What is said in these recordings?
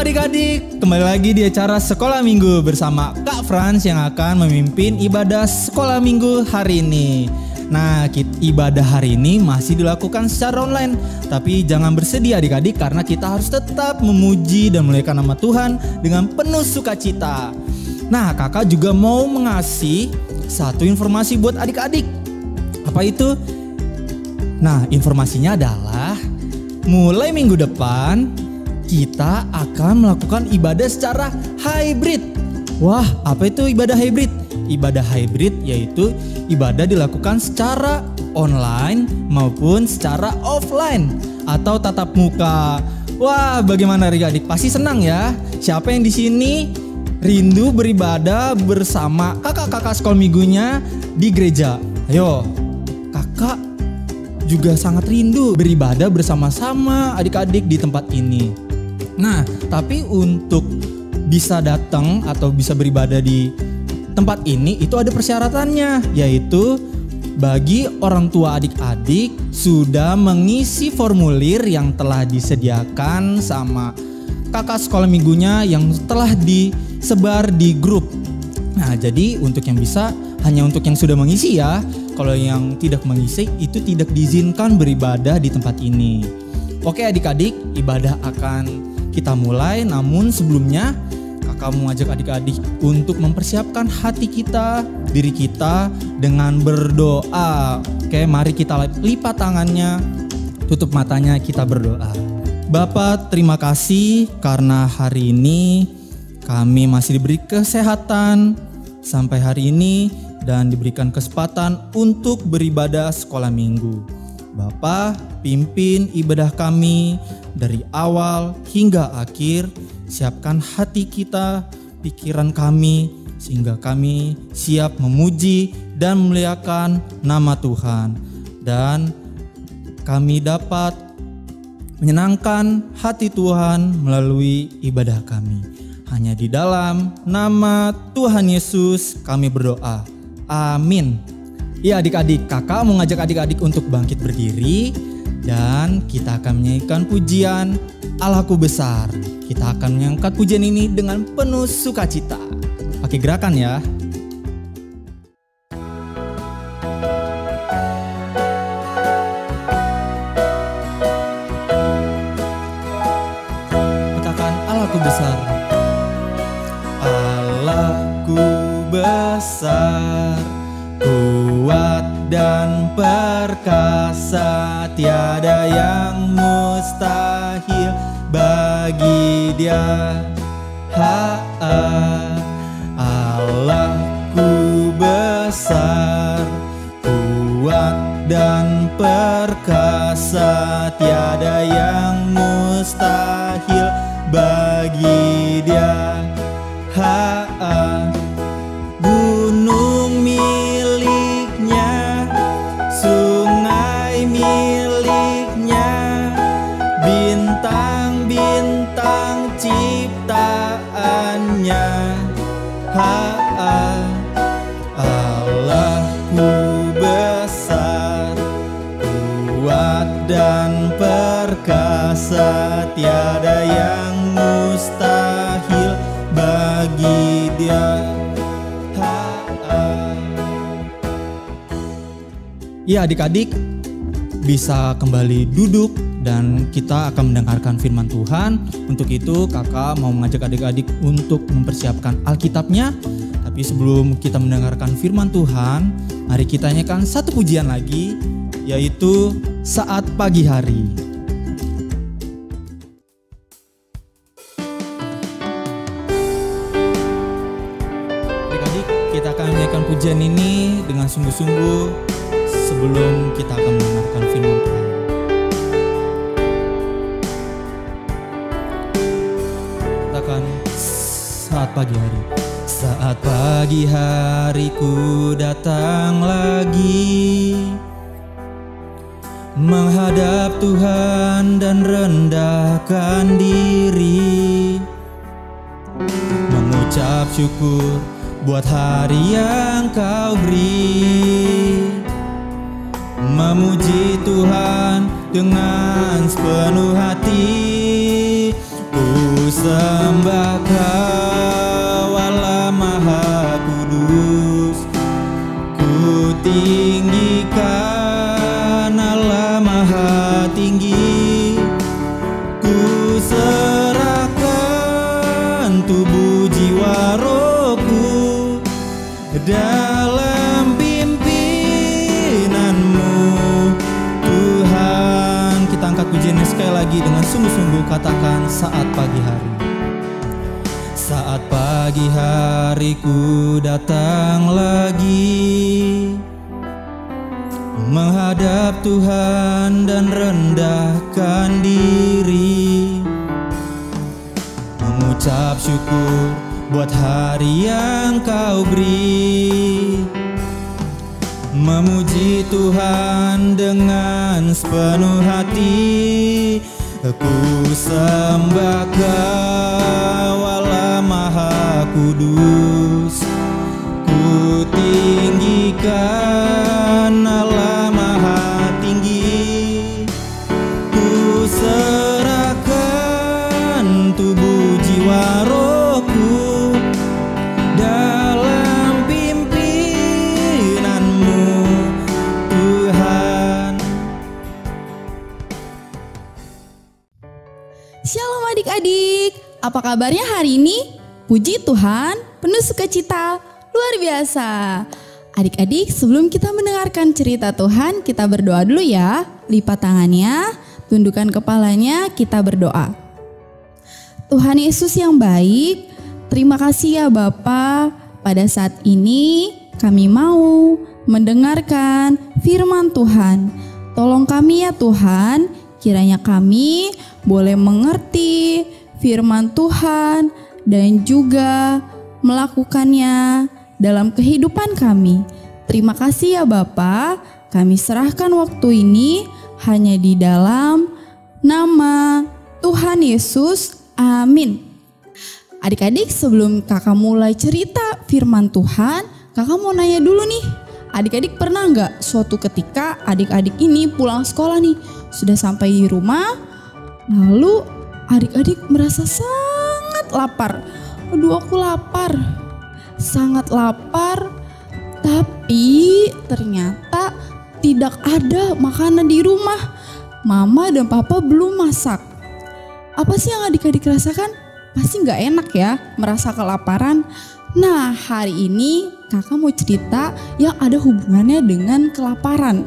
adik-adik, kembali lagi di acara Sekolah Minggu bersama Kak Frans yang akan memimpin ibadah Sekolah Minggu hari ini. Nah, ibadah hari ini masih dilakukan secara online, tapi jangan bersedih adik-adik karena kita harus tetap memuji dan memuliakan nama Tuhan dengan penuh sukacita. Nah, kakak juga mau mengasih satu informasi buat adik-adik. Apa itu? Nah, informasinya adalah mulai minggu depan kita akan melakukan ibadah secara hybrid. Wah, apa itu ibadah hybrid? Ibadah hybrid yaitu ibadah dilakukan secara online maupun secara offline atau tatap muka. Wah, bagaimana adik-adik? Pasti senang ya. Siapa yang di sini rindu beribadah bersama kakak-kakak sekolah minggunya di gereja? Ayo, kakak juga sangat rindu beribadah bersama-sama adik-adik di tempat ini. Nah, tapi untuk bisa datang atau bisa beribadah di tempat ini itu ada persyaratannya, yaitu bagi orang tua adik-adik sudah mengisi formulir yang telah disediakan sama kakak sekolah minggunya yang telah disebar di grup. Nah, jadi untuk yang bisa hanya untuk yang sudah mengisi ya. Kalau yang tidak mengisi itu tidak diizinkan beribadah di tempat ini. Oke adik-adik, ibadah akan kita mulai, namun sebelumnya kakak mau ajak adik-adik untuk mempersiapkan hati kita, diri kita dengan berdoa. Oke, mari kita lipat tangannya, tutup matanya, kita berdoa. Bapa, terima kasih karena hari ini kami masih diberi kesehatan sampai hari ini dan diberikan kesempatan untuk beribadah sekolah minggu. Bapa, pimpin ibadah kami dari awal hingga akhir. Siapkan hati kita, pikiran kami, sehingga kami siap memuji dan memuliakan nama Tuhan. Dan kami dapat menyenangkan hati Tuhan melalui ibadah kami. Hanya di dalam nama Tuhan Yesus kami berdoa. Amin. Ya adik-adik, kakak mau ngajak adik-adik untuk bangkit berdiri dan kita akan menyanyikan pujian Allahku besar. Kita akan mengangkat pujian ini dengan penuh sukacita. Pakai gerakan ya. Katakan Allahku besar. Allahku besar, kuat dan perkasa, tiada yang mustahil bagi Dia. Allahku besar, kuat dan perkasa, tiada yang mustahil bagi Dia. Gunung miliknya, sungai miliknya, bintang-bintang ciptaannya. Allahku besar, kuat dan perkasa, tiada yang mustahil bagi Dia. Ya adik-adik, bisa kembali duduk dan kita akan mendengarkan firman Tuhan. Untuk itu kakak mau mengajak adik-adik untuk mempersiapkan Alkitabnya. Tapi sebelum kita mendengarkan firman Tuhan, mari kita nyanyikan satu pujian lagi, yaitu Saat Pagi Hari. Adik-adik, kita akan menyanyikan pujian ini dengan sungguh-sungguh sebelum kita akan mendengarkan firman Tuhan. Katakan saat pagi hari. Saat pagi hari ku datang lagi menghadap Tuhan dan rendahkan diri, mengucap syukur buat hari yang Kau beri, memuji Tuhan dengan sepenuh hati. sembah Kau Allah Maha Kudus, ku tinggikan Allah Maha Tinggi, ku serahkan tubuh jiwa rohku dalam pimpinanmu Tuhan. Kita angkat pujiannya sekali lagi dengan sungguh-sungguh, katakan saat pagi hari. Saat pagi hari ku datang lagi menghadap Tuhan dan rendahkan diri, mengucap syukur buat hari yang Kau beri, memuji Tuhan dengan sepenuh hati. Ku sembah Kau Allah Maha Kudus, ku tinggikan Allah Maha Tinggi, ku serahkan tubuh jiwa rohku dalam pimpinanmu Tuhan. Shalom adik-adik, apa kabarnya hari ini? Puji Tuhan, penuh sukacita, luar biasa. Adik-adik, sebelum kita mendengarkan cerita Tuhan, kita berdoa dulu ya. Lipat tangannya, tundukkan kepalanya, kita berdoa. Tuhan Yesus yang baik, terima kasih ya Bapa. Pada saat ini kami mau mendengarkan firman Tuhan. Tolong kami ya Tuhan, kiranya kami boleh mengerti firman Tuhan dan juga melakukannya dalam kehidupan kami. Terima kasih ya Bapa, kami serahkan waktu ini hanya di dalam nama Tuhan Yesus. Amin. Adik-adik, sebelum kakak mulai cerita firman Tuhan, kakak mau nanya dulu nih. Adik-adik pernah nggak suatu ketika adik-adik ini pulang sekolah nih, sudah sampai di rumah, lalu adik-adik merasa sangat lapar. Aduh, aku lapar, sangat lapar, tapi ternyata tidak ada makanan di rumah. Mama dan papa belum masak. Apa sih yang adik-adik rasakan? Pasti nggak enak ya, merasa kelaparan. Nah, hari ini kakak mau cerita yang ada hubungannya dengan kelaparan.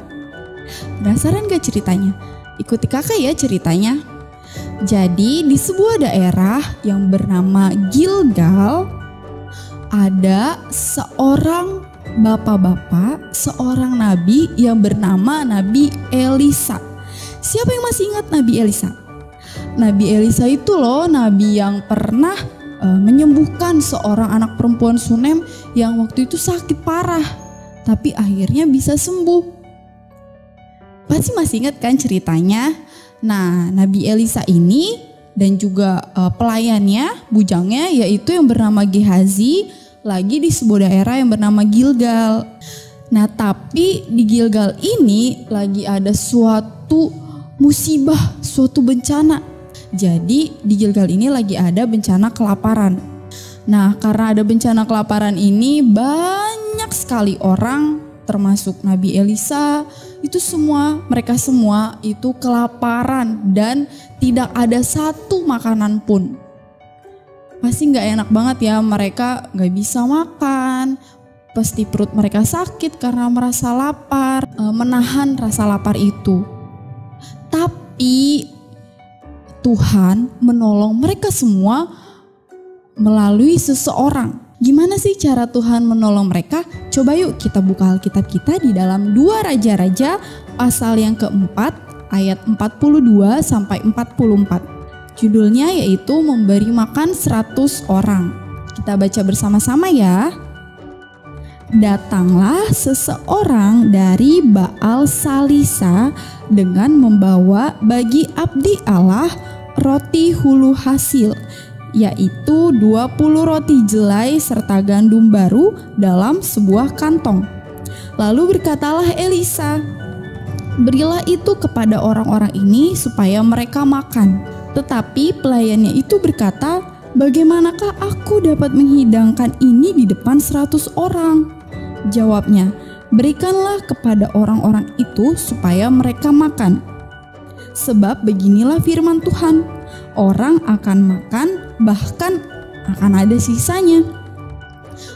Penasaran gak ceritanya? Ikuti kakak ya ceritanya. Jadi di sebuah daerah yang bernama Gilgal, ada seorang bapak-bapak, seorang nabi yang bernama Nabi Elisa. Siapa yang masih ingat Nabi Elisa? Nabi Elisa itu loh nabi yang pernah menyembuhkan seorang anak perempuan Sunem yang waktu itu sakit parah, tapi akhirnya bisa sembuh. Pasti masih ingat kan ceritanya? Nah, Nabi Elisa ini dan juga pelayannya, bujangnya yaitu yang bernama Gehazi, lagi di sebuah daerah yang bernama Gilgal. Nah, tapi di Gilgal ini lagi ada suatu musibah, suatu bencana. Jadi di Gilgal ini lagi ada bencana kelaparan. Nah, karena ada bencana kelaparan ini, banyak sekali orang termasuk Nabi Elisa, itu mereka semua itu kelaparan dan tidak ada satu makanan pun. Pasti gak enak banget ya, mereka gak bisa makan, pasti perut mereka sakit karena merasa lapar, menahan rasa lapar itu. Tapi Tuhan menolong mereka semua melalui seseorang. Gimana sih cara Tuhan menolong mereka? Coba yuk kita buka Alkitab kita di dalam 2 Raja-Raja pasal yang keempat ayat 42 sampai 44. Judulnya yaitu memberi makan 100 orang. Kita baca bersama-sama ya. Datanglah seseorang dari Baal Salisa dengan membawa bagi abdi Allah roti hulu hasil, yaitu 20 roti jelai serta gandum baru dalam sebuah kantong. Lalu berkatalah Elisa, berilah itu kepada orang-orang ini supaya mereka makan. Tetapi pelayannya itu berkata, "Bagaimanakah aku dapat menghidangkan ini di depan 100 orang?" Jawabnya, "Berikanlah kepada orang-orang itu supaya mereka makan. Sebab beginilah firman Tuhan, orang akan makan, bahkan akan ada sisanya."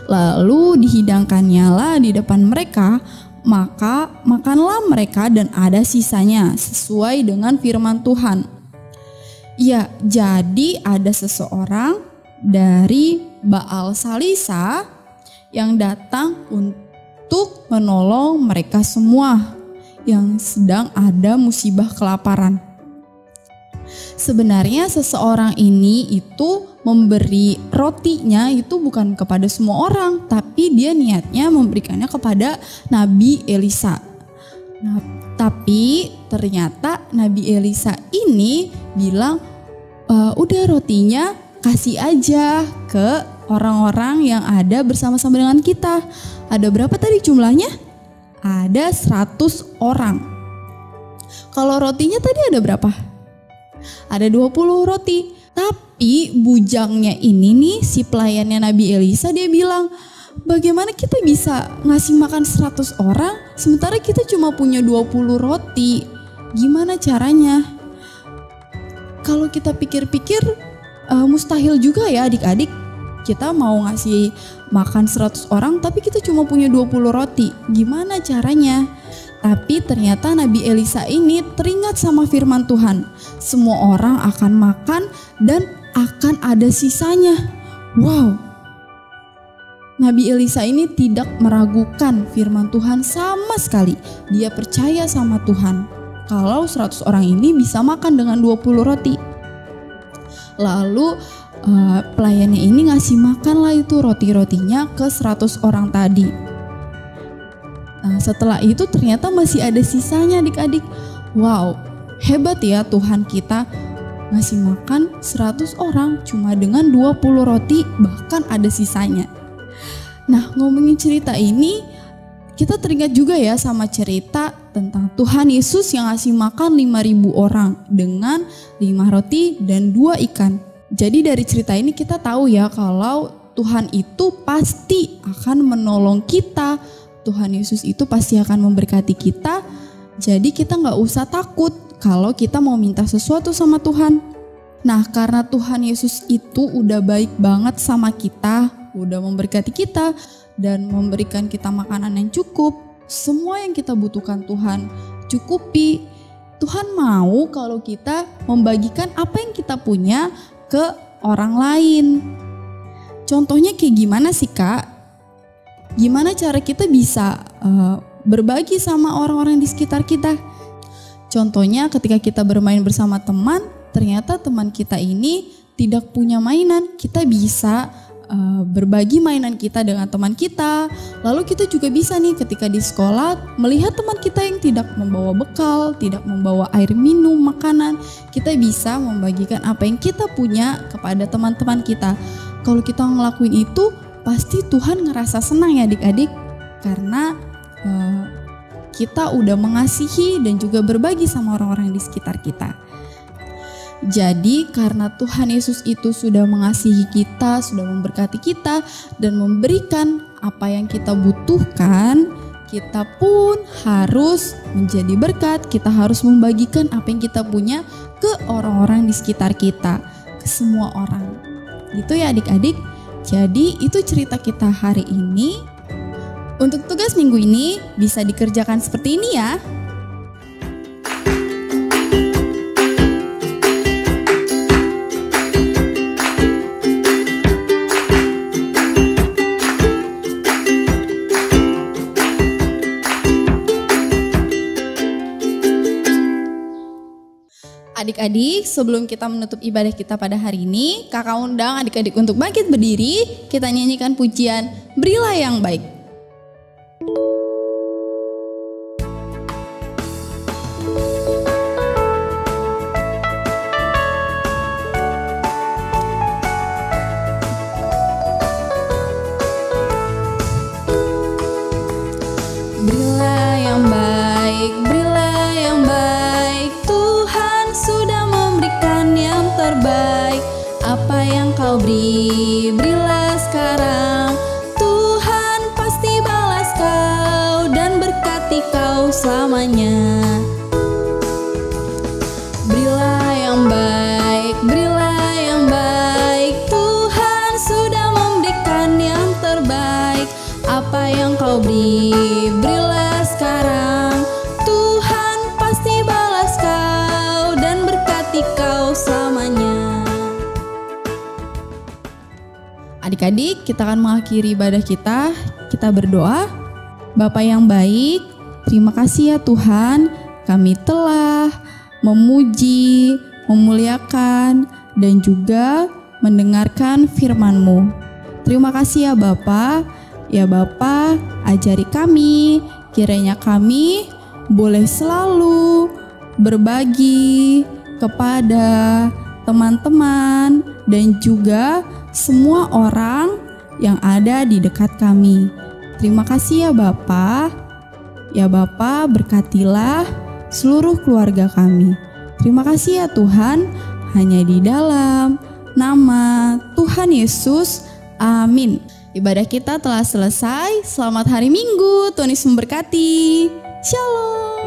Lalu dihidangkannya lah di depan mereka, maka makanlah mereka dan ada sisanya sesuai dengan firman Tuhan. Ya, jadi ada seseorang dari Baal Salisa yang datang untuk menolong mereka semua yang sedang ada musibah kelaparan. Sebenarnya seseorang ini itu memberi rotinya itu bukan kepada semua orang, tapi dia niatnya memberikannya kepada Nabi Elisa. Nah, tapi ternyata Nabi Elisa ini bilang, udah rotinya kasih aja ke orang-orang yang ada bersama-sama dengan kita. Ada berapa tadi jumlahnya? Ada 100 orang. Kalau rotinya tadi ada berapa? Ada 20 roti. Tapi bujangnya ini nih, si pelayannya Nabi Elisa, dia bilang, bagaimana kita bisa ngasih makan 100 orang sementara kita cuma punya 20 roti? Gimana caranya? Kalau kita pikir-pikir mustahil juga ya adik-adik. Kita mau ngasih makan 100 orang tapi kita cuma punya 20 roti. Gimana caranya? Tapi ternyata Nabi Elisa ini teringat sama firman Tuhan. Semua orang akan makan dan akan ada sisanya. Wow. Nabi Elisa ini tidak meragukan firman Tuhan sama sekali. Dia percaya sama Tuhan kalau 100 orang ini bisa makan dengan 20 roti. Lalu pelayannya ini ngasih makan lah itu roti-rotinya ke 100 orang tadi. Nah, setelah itu ternyata masih ada sisanya adik-adik. Wow, hebat ya Tuhan kita, ngasih makan 100 orang cuma dengan 20 roti, bahkan ada sisanya. Nah, ngomongin cerita ini, kita teringat juga ya sama cerita tentang Tuhan Yesus yang ngasih makan 5.000 orang dengan 5 roti dan 2 ikan. Jadi dari cerita ini kita tahu ya kalau Tuhan itu pasti akan menolong kita. Tuhan Yesus itu pasti akan memberkati kita. Jadi kita gak usah takut kalau kita mau minta sesuatu sama Tuhan. Nah, karena Tuhan Yesus itu udah baik banget sama kita, udah memberkati kita dan memberikan kita makanan yang cukup. Semua yang kita butuhkan Tuhan cukupi. Tuhan mau kalau kita membagikan apa yang kita punya ke orang lain. Contohnya kayak gimana sih Kak? Gimana cara kita bisa berbagi sama orang-orang di sekitar kita? Contohnya ketika kita bermain bersama teman, ternyata teman kita ini tidak punya mainan, kita bisa berbagi mainan kita dengan teman kita. Lalu kita juga bisa nih ketika di sekolah melihat teman kita yang tidak membawa bekal, tidak membawa air minum, makanan, kita bisa membagikan apa yang kita punya kepada teman-teman kita. Kalau kita ngelakuin itu, pasti Tuhan ngerasa senang ya adik-adik, karena kita udah mengasihi dan juga berbagi sama orang-orang di sekitar kita. Jadi karena Tuhan Yesus itu sudah mengasihi kita, sudah memberkati kita dan memberikan apa yang kita butuhkan, kita pun harus menjadi berkat. Kita harus membagikan apa yang kita punya ke orang-orang di sekitar kita, ke semua orang. Gitu ya adik-adik. Jadi itu cerita kita hari ini. Untuk tugas minggu ini bisa dikerjakan seperti ini ya. Adik-adik, sebelum kita menutup ibadah kita pada hari ini, kakak undang adik-adik untuk bangkit berdiri. Kita nyanyikan pujian Berilah yang Baik. Berilah yang baik, berilah yang baik. Tuhan sudah memberikan yang beri, berilah sekarang. Tuhan pasti balas kau dan berkati kau selamanya. Berilah yang baik, berilah yang baik. Tuhan sudah memberikan yang terbaik. Apa yang kau beri, berilah sekarang. Tuhan pasti balas kau dan berkati kau selamanya. Adik-adik, kita akan mengakhiri ibadah kita. Kita berdoa. Bapa yang baik, terima kasih ya Tuhan, kami telah memuji, memuliakan, dan juga mendengarkan firman-Mu. Terima kasih ya Bapa. Ya Bapa, ajari kami, kiranya kami boleh selalu berbagi kepada teman-teman dan juga semua orang yang ada di dekat kami. Terima kasih ya Bapa. Ya Bapa, berkatilah seluruh keluarga kami. Terima kasih ya Tuhan, hanya di dalam nama Tuhan Yesus. Amin. Ibadah kita telah selesai. Selamat hari Minggu. Tuhan Yesus memberkati. Shalom.